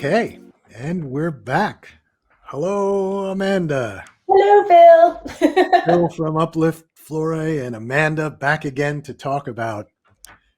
Okay, and we're back. Hello, Amanda. Hello, Bill. Bill from Uplift Flora and Amanda back again to talk about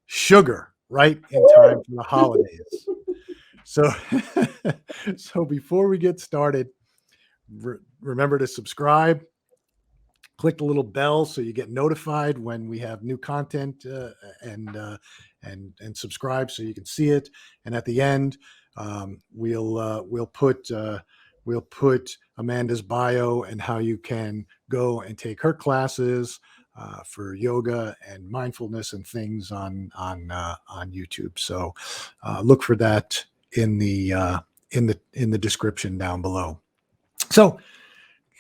sugar right in time for the holidays. So, so before we get started, remember to subscribe. Click the little bell so you get notified when we have new content, and subscribe so you can see it. And at the end, we'll put Amanda's bio and how you can go and take her classes for yoga and mindfulness and things on YouTube. So look for that in the description down below. So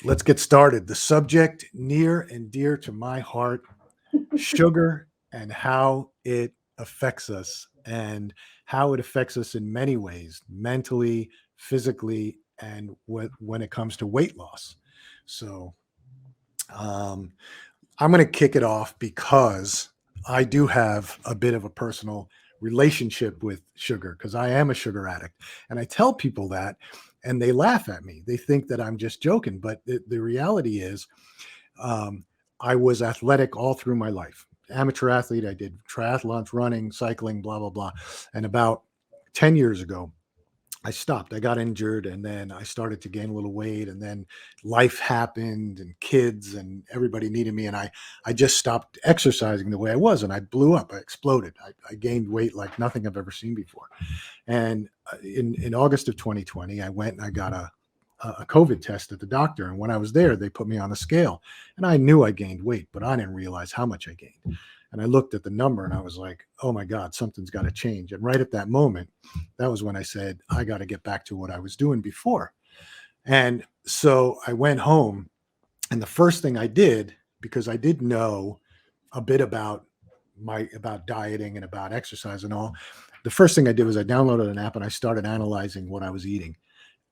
let's get started. The subject near and dear to my heart, sugar and how it affects us, and how it affects us in many ways, mentally, physically, and when it comes to weight loss. So I'm going to kick it off because I do have a bit of a personal relationship with sugar because I am a sugar addict. And I tell people that and they laugh at me. They think that I'm just joking. But the reality is I was athletic all through my life. Amateur athlete. I did triathlons, running, cycling, blah, blah, blah. And about 10 years ago, I stopped. I got injured and then I started to gain a little weight, and then life happened and kids and everybody needed me. And I just stopped exercising the way I was, and I blew up. I exploded. I gained weight like nothing I've ever seen before. And in August of 2020, I went and I got a COVID test at the doctor. And when I was there, they put me on a scale, and I knew I gained weight, but I didn't realize how much I gained. And I looked at the number and I was like, oh my God, something's got to change. And right at that moment, that was when I said, I got to get back to what I was doing before. And so I went home, and the first thing I did, because I did know a bit about dieting and about exercise and all, the first thing I did was I downloaded an app and I started analyzing what I was eating.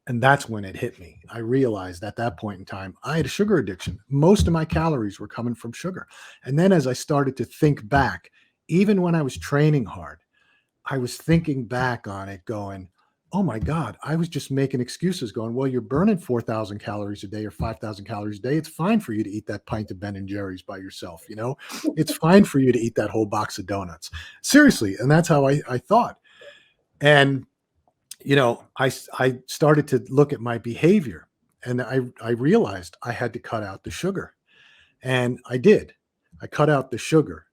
And that's when it hit me. I realized at that point in time, I had a sugar addiction. Most of my calories were coming from sugar. And then as I started to think back, even when I was training hard, I was thinking back on it going, oh my God, I was just making excuses going, well, you're burning 4,000 calories a day or 5,000 calories a day. It's fine for you to eat that pint of Ben & Jerry's by yourself. You know, it's fine for you to eat that whole box of donuts. Seriously. And that's how I thought. And you know, I started to look at my behavior, and I realized I had to cut out the sugar. And I did. I cut out the sugar,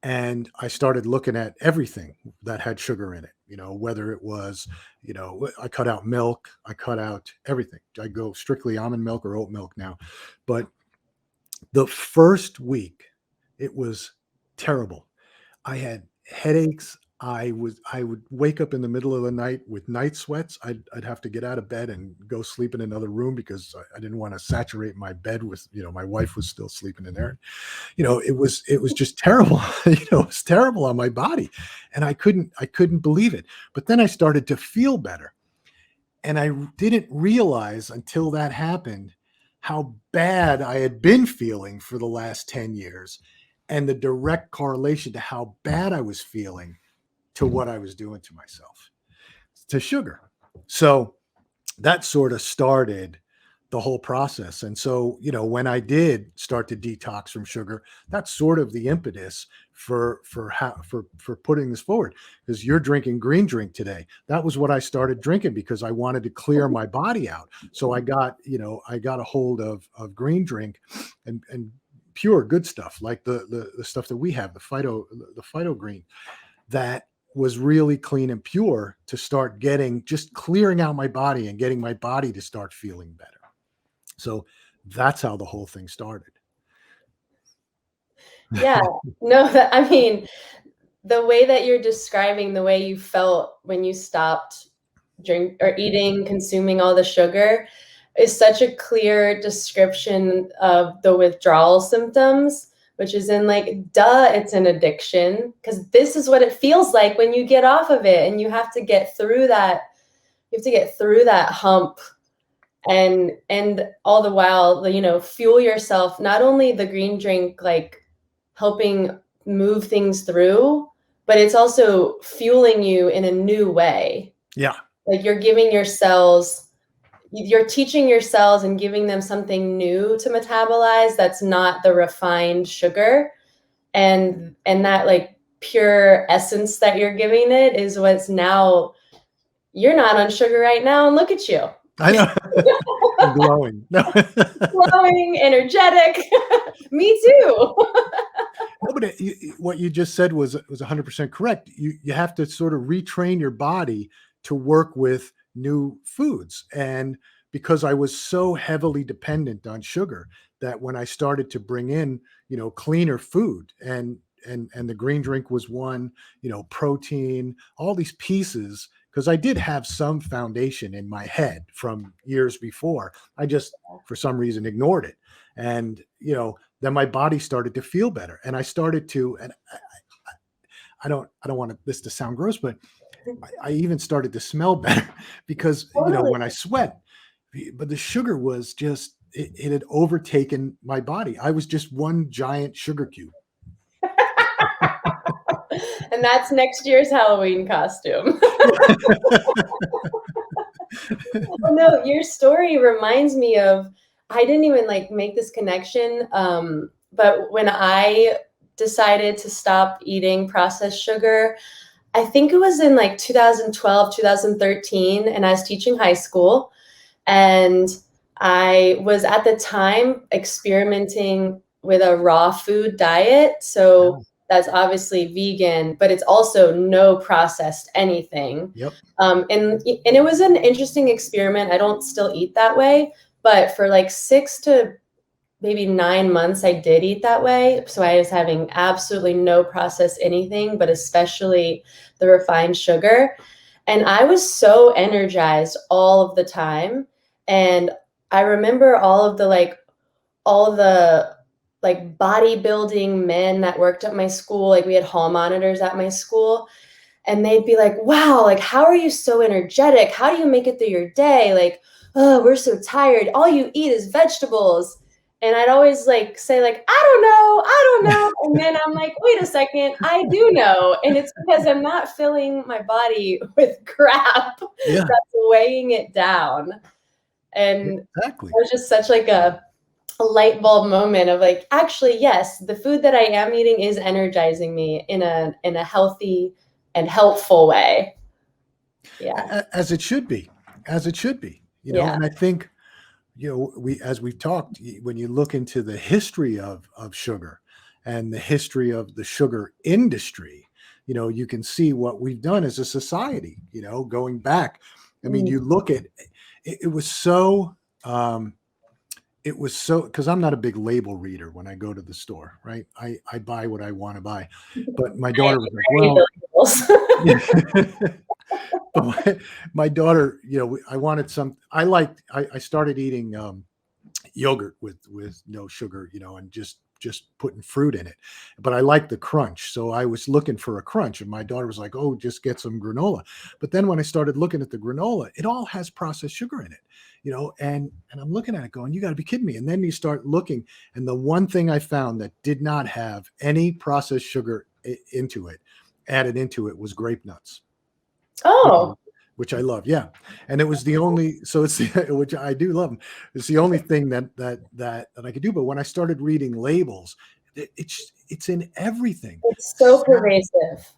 and I started looking at everything that had sugar in it, you know, whether it was, you know, I cut out milk, I cut out everything. I go strictly almond milk or oat milk now. But the first week, it was terrible. I had headaches. I would wake up in the middle of the night with night sweats. I'd have to get out of bed and go sleep in another room because I didn't want to saturate my bed with, you know, my wife was still sleeping in there. You know, it was just terrible. You know, it was terrible on my body, and I couldn't believe it. But then I started to feel better, and I didn't realize until that happened how bad I had been feeling for the last 10 years, and the direct correlation to how bad I was feeling to what I was doing to myself, to sugar. So that sort of started the whole process. And so, you know, when I did start to detox from sugar, that's sort of the impetus for putting this forward. Because you're drinking green drink today. That was what I started drinking because I wanted to clear my body out. So I got a hold of green drink and pure good stuff like the stuff that we have, the Phyto Green, that was really clean and pure, to start just clearing out my body and getting my body to start feeling better. So that's how the whole thing started. Yeah, no, I mean, the way that you're describing the way you felt when you stopped consuming all the sugar is such a clear description of the withdrawal symptoms, which is in like, duh, it's an addiction, because this is what it feels like when you get off of it, and you have to get through that. You have to get through that hump, and all the while, you know, fuel yourself. Not only the green drink, like helping move things through, but it's also fueling you in a new way. Yeah. Like you're giving your cells, you're teaching your cells and giving them something new to metabolize that's not the refined sugar. And that like pure essence that you're giving it is what's now, you're not on sugar right now, and look at you. I know. I'm glowing. No. Glowing, energetic. Me too. No, but what you just said was 100% correct. You have to sort of retrain your body to work with new foods. And because I was so heavily dependent on sugar, that when I started to bring in, cleaner food, and the green drink was one, protein, all these pieces, because I did have some foundation in my head from years before. I just, for some reason, ignored it. And, then my body started to feel better. And I started to, and I don't want this to sound gross, but I even started to smell better because, Totally. when I sweat, but the sugar was just, it had overtaken my body. I was just one giant sugar cube. And that's next year's Halloween costume. No, your story reminds me of, I didn't even like make this connection. But when I decided to stop eating processed sugar, I think it was in like 2012, 2013, and I was teaching high school. And I was at the time experimenting with a raw food diet. So that's obviously vegan, but it's also no processed anything. Yep. And it was an interesting experiment. I don't still eat that way, but for like 6 to maybe 9 months, I did eat that way. So I was having absolutely no processed anything, but especially the refined sugar. And I was so energized all of the time. And I remember all the bodybuilding men that worked at my school. Like we had hall monitors at my school, and they'd be like, wow, like, how are you so energetic? How do you make it through your day? Like, oh, we're so tired. All you eat is vegetables. And I'd always like say like, I don't know. And then I'm like, wait a second, I do know. And it's because I'm not filling my body with crap that's weighing it down. And exactly. it was just such like a light bulb moment of like, actually, yes, the food that I am eating is energizing me in a healthy and helpful way. Yeah. As it should be, Yeah. and I think, as we've talked, when you look into the history of sugar and the history of the sugar industry, you can see what we've done as a society, going back. I mean, you look at it, it was so, because I'm not a big label reader when I go to the store, right? I buy what I want to buy. But my daughter was like, well, but my daughter, I wanted I started eating yogurt with no sugar, and just putting fruit in it. But I like the crunch. So I was looking for a crunch, and my daughter was like, oh, just get some granola. But then when I started looking at the granola, it all has processed sugar in it, and I'm looking at it going, you got to be kidding me. And then you start looking, and the one thing I found that did not have any processed sugar added into it was grape nuts. Oh, which I love. Yeah. And it was the only, so it's, which I do love them. It's the only thing that I could do. But when I started reading labels, it's in everything. it's so pervasive.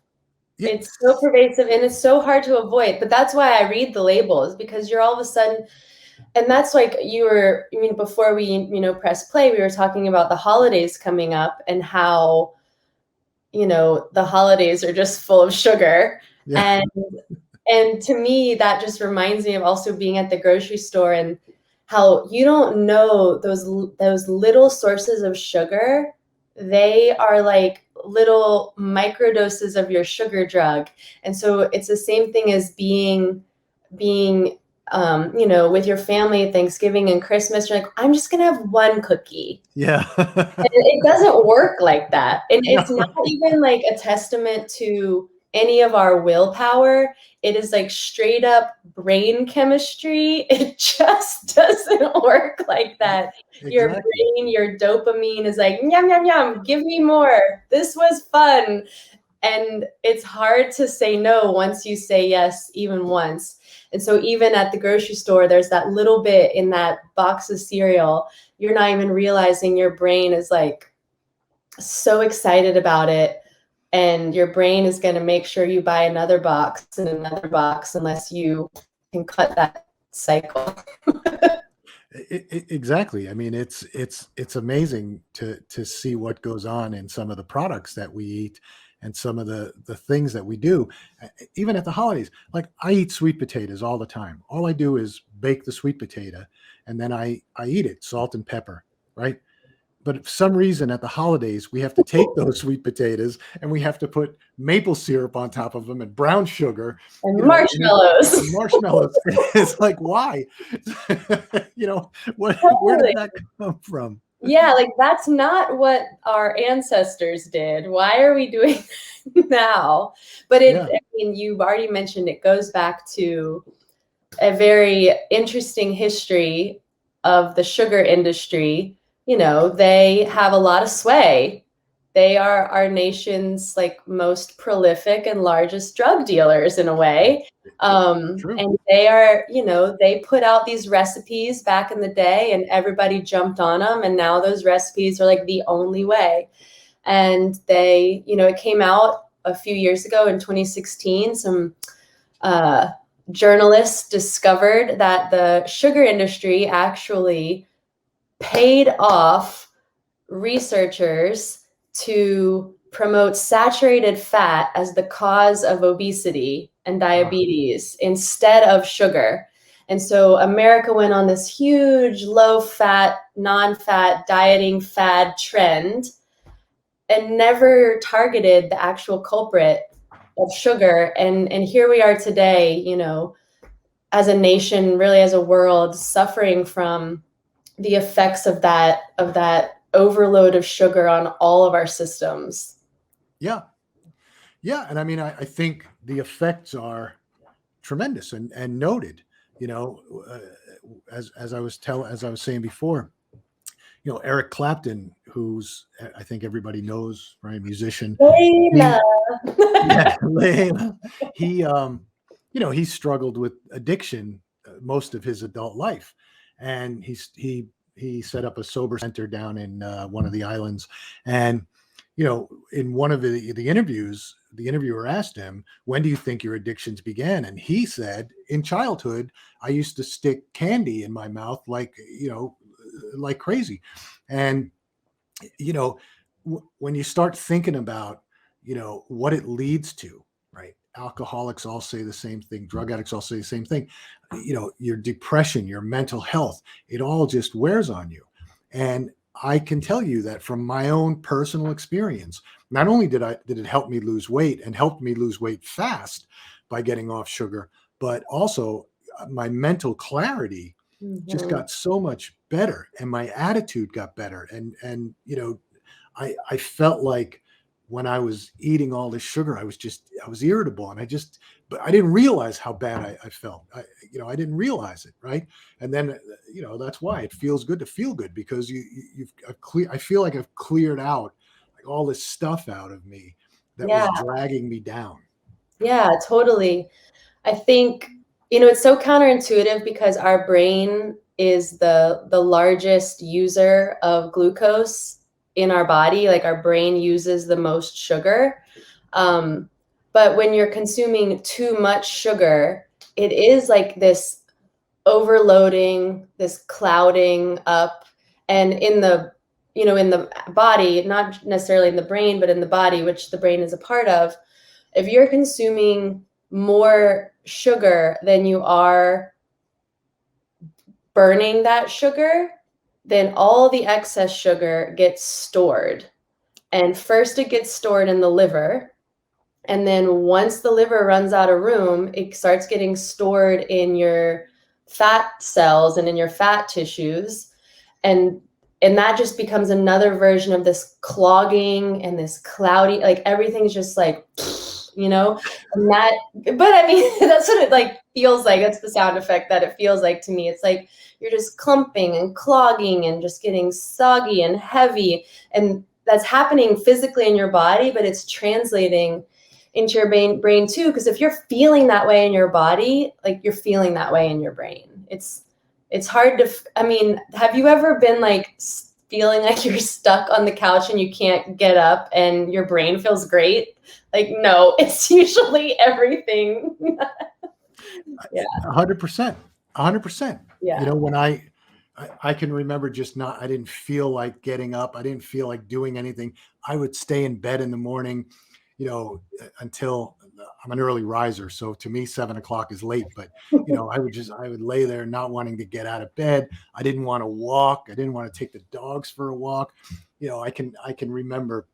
Yeah. It's so pervasive, and it's so hard to avoid. But that's why I read the labels, because you're all of a sudden, and that's like before we, press play, we were talking about the holidays coming up and how, the holidays are just full of sugar. Yeah. And to me, that just reminds me of also being at the grocery store and how you don't know those little sources of sugar. They are like little microdoses of your sugar drug. And so it's the same thing as being with your family at Thanksgiving and Christmas. You're like, I'm just going to have one cookie. Yeah. And it doesn't work like that. And it's not even like a testament to any of our willpower. It is like straight up brain chemistry. It just doesn't work like that. Exactly. Your brain, your dopamine is like, yum, yum, yum, give me more. This was fun. And it's hard to say no once you say yes, even once. And so even at the grocery store, there's that little bit in that box of cereal. You're not even realizing your brain is like so excited about it. And your brain is going to make sure you buy another box and another box unless you can cut that cycle. Exactly. I mean, it's amazing to see what goes on in some of the products that we eat and some of the things that we do, even at the holidays. Like I eat sweet potatoes all the time. All I do is bake the sweet potato, and then I eat it, salt and pepper, right? But for some reason at the holidays, we have to take those sweet potatoes and we have to put maple syrup on top of them and brown sugar, And and marshmallows. marshmallows. It's like, why? Where did Totally. that come from? Yeah, like that's not what our ancestors did. Why are we doing now? But Yeah. I mean, you've already mentioned it goes back to a very interesting history of the sugar industry. They have a lot of sway. They are our nation's like most prolific and largest drug dealers in a way. True. And they are, they put out these recipes back in the day and everybody jumped on them. And now those recipes are like the only way. And it came out a few years ago in 2016. Some journalists discovered that the sugar industry actually paid off researchers to promote saturated fat as the cause of obesity and diabetes instead of sugar. And so America went on this huge low fat, non-fat dieting fad trend and never targeted the actual culprit of sugar. And here we are today, as a nation, really as a world, suffering from the effects of that overload of sugar on all of our systems. Yeah. Yeah. And I mean, I think the effects are tremendous and noted, as I was saying before, Eric Clapton, who's, I think everybody knows, right? Musician. Layla. Yeah, he struggled with addiction most of his adult life, and he set up a sober center down in one of the islands. And in one of the interviews, the interviewer asked him, "When do you think your addictions began?" And he said, "In childhood, I used to stick candy in my mouth like crazy." And when you start thinking about what it leads to, right? Alcoholics all say the same thing, drug addicts all say the same thing. Your depression, your mental health, it all just wears on you. And I can tell you that from my own personal experience, not only did it help me lose weight, and helped me lose weight fast by getting off sugar, but also my mental clarity just got so much better, and my attitude got better. And I felt like when I was eating all this sugar, I was irritable, and but I didn't realize how bad I felt. I didn't realize it. Right. And then, that's why it feels good to feel good, because I feel like I've cleared out like all this stuff out of me that was dragging me down. Yeah, totally. I think, it's so counterintuitive because our brain is the largest user of glucose in our body. Like our brain uses the most sugar. But when you're consuming too much sugar, it is like this overloading, this clouding up. And in the body, not necessarily in the brain, but in the body, which the brain is a part of, if you're consuming more sugar than you are burning that sugar, then all the excess sugar gets stored. And first it gets stored in the liver. And then once the liver runs out of room, it starts getting stored in your fat cells and in your fat tissues. And that just becomes another version of this clogging and this cloudy, like everything's just like, and that, but I mean, that's what it like feels like. That's the sound effect that it feels like to me. It's like you're just clumping and clogging and just getting soggy and heavy. And that's happening physically in your body, but it's translating into your brain too. Because if you're feeling that way in your body, like you're feeling that way in your brain. It's hard to, I mean, have you ever been like feeling like you're stuck on the couch and you can't get up and your brain feels great? Like, no, it's usually everything. Yeah. 100%. 100%. Yeah. You know, when I can remember just not, I didn't feel like getting up. I didn't feel like doing anything. I would stay in bed in the morning, you know, until I'm an early riser. So to me, 7 o'clock is late, but you know, I would lay there not wanting to get out of bed. I didn't want to walk. I didn't want to take the dogs for a walk. You know, I can remember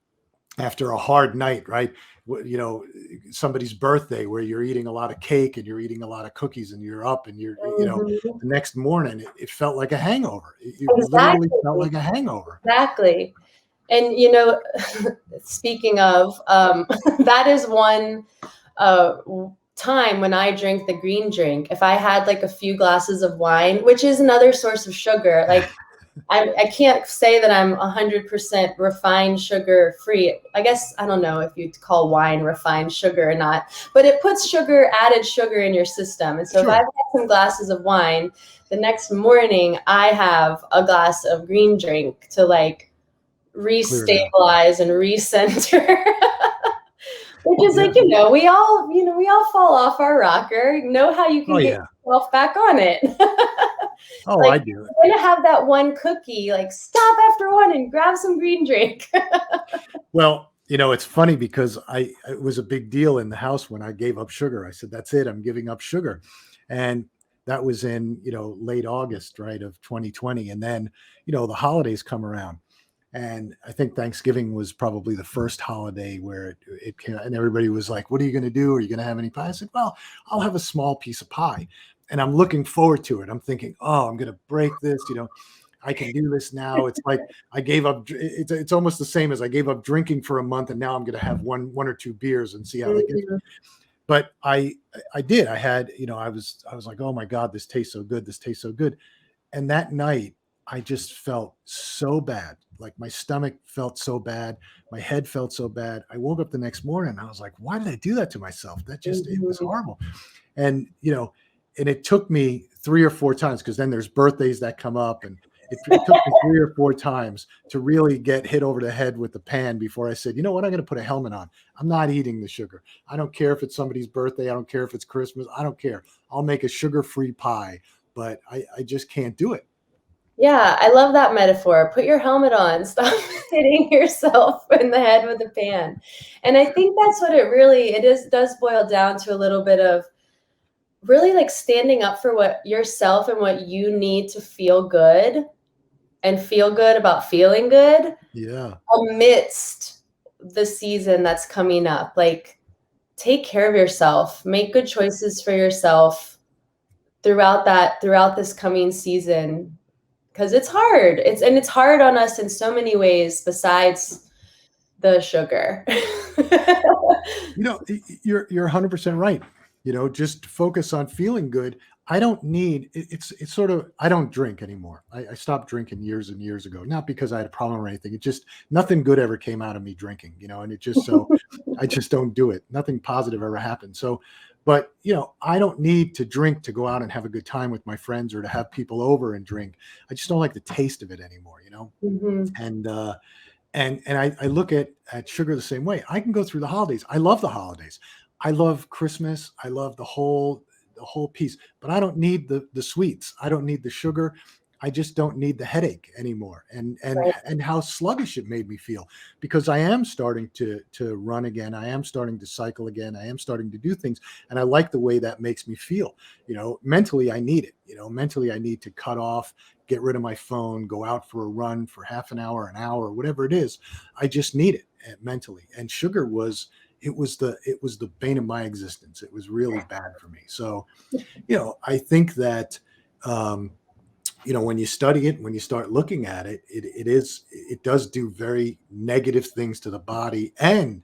after a hard night, right? You know, somebody's birthday where you're eating a lot of cake and you're eating a lot of cookies and you're up and you're, you know, Mhm. the next morning it felt like a hangover. It literally felt Exactly. like a hangover. Exactly. And speaking of, that is one uh, time when I drink the green drink. If I had like a few glasses of wine, which is another source of sugar, like I can't say that I'm 100% refined sugar free. I guess, I don't know if you'd call wine refined sugar or not, but it puts added sugar in your system. And so if I've Sure. had some glasses of wine, the next morning I have a glass of green drink to like Clear it out. restabilize and recenter. Which is Yeah. like, we all fall off our rocker. Know how you Oh can get yeah. yourself back on it. Oh, Like, I do. you're gonna have that one cookie, like stop after one and grab some green drink. Well, you know, it's funny because it was a big deal in the house when I gave up sugar. I said, that's it. I'm giving up sugar. And that was in, you know, late August, right, of 2020. And then, you know, the holidays come around. And I think Thanksgiving was probably the first holiday where it came, and everybody was like, what are you going to do? Are you going to have any pie? I said, well, I'll have a small piece of pie. And I'm looking forward to it. I'm thinking, oh, I'm going to break this, you know, I can do this now. It's like I gave up. It's almost the same as I gave up drinking for a month, and now I'm going to have one or two beers and see how that gets. Mhm. But I did. I had, you know, I was like, oh my god, this tastes so good. This tastes so good. And that night, I just felt so bad. Like my stomach felt so bad. My head felt so bad. I woke up the next morning and I was like, why did I do that to myself? That just, it was Mhm. horrible. And, you know, and it took me 3 or 4 times because then there's birthdays that come up and it took me 3 or 4 times to really get hit over the head with the pan before I said, you know what, I'm going to put a helmet on. I'm not eating the sugar. I don't care if it's somebody's birthday. I don't care if it's Christmas. I don't care. I'll make a sugar-free pie, but I just can't do it. Yeah, I love that metaphor. Put your helmet on. Stop hitting yourself in the head with a pan. And I think that's what does boil down to a little bit of really like standing up for what yourself and what you need to feel good and feel good about feeling good Yeah. amidst the season that's coming up. Like, take care of yourself, make good choices for yourself throughout this coming season, because it's hard. It's hard on us in so many ways besides the sugar. You know, you're 100% right. You know, just focus on feeling good. I don't need it's sort of I don't drink anymore. I stopped drinking years and years ago, not because I had a problem or anything. It just nothing good ever came out of me drinking, you know, and it just so I just don't do it. Nothing positive ever happened. So, but you know, I don't need to drink to go out and have a good time with my friends or to have people over and drink. I just don't like the taste of it anymore, you know. Mhm. And I look at sugar the same way. I can go through the holidays. I love the holidays. I love Christmas. I love the whole piece. But I don't need the sweets. I don't need the sugar. I just don't need the headache anymore. Right. And how sluggish it made me feel because I am starting to run again. I am starting to cycle again. I am starting to do things, and I like the way that makes me feel. You know, mentally I need it. You know, mentally I need to cut off, get rid of my phone, go out for a run for half an hour, whatever it is. I just need it mentally. And sugar was it was the bane of my existence. It was really bad for me. So, you know, I think that you know, when you study it, when you start looking at it, it does do very negative things to the body and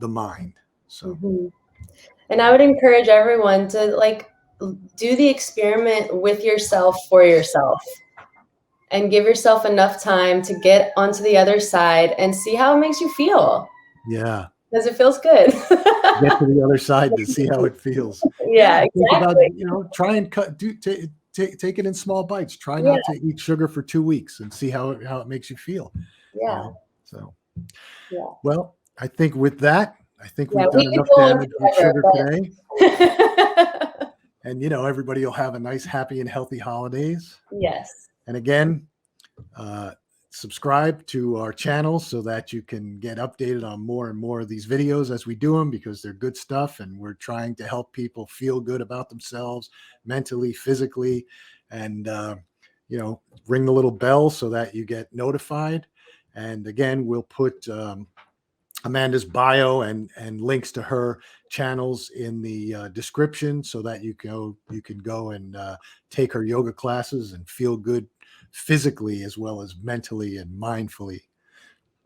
the mind. So Mhm. And I would encourage everyone to like do the experiment with yourself for yourself. and give yourself enough time to get onto the other side and see how it makes you feel. Yeah. Because it feels good. Get to the other side to see how it feels. Yeah, Think about, exactly. try and take it in small bites. Try Yeah, not to eat sugar for 2 weeks and see how it makes you feel, yeah, So, yeah. well, I think with that, I think Yeah, we've we done could enough go on damage with forever, sugar today. but And, everybody will have a nice, happy, and healthy holidays. yes. And again, uh, subscribe to our channel so that you can get updated on more and more of these videos as we do them, because they're good stuff. And we're trying to help people feel good about themselves mentally, physically, and, ring the little bell so that you get notified. And again, we'll put Amanda's bio and links to her channels in the description so that you can go and take her yoga classes and feel good physically as well as mentally and mindfully.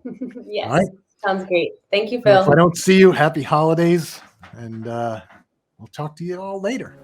All right. Yes, sounds great. Thank you, So if I Phil. don't see you, happy holidays, and we'll talk to you all later.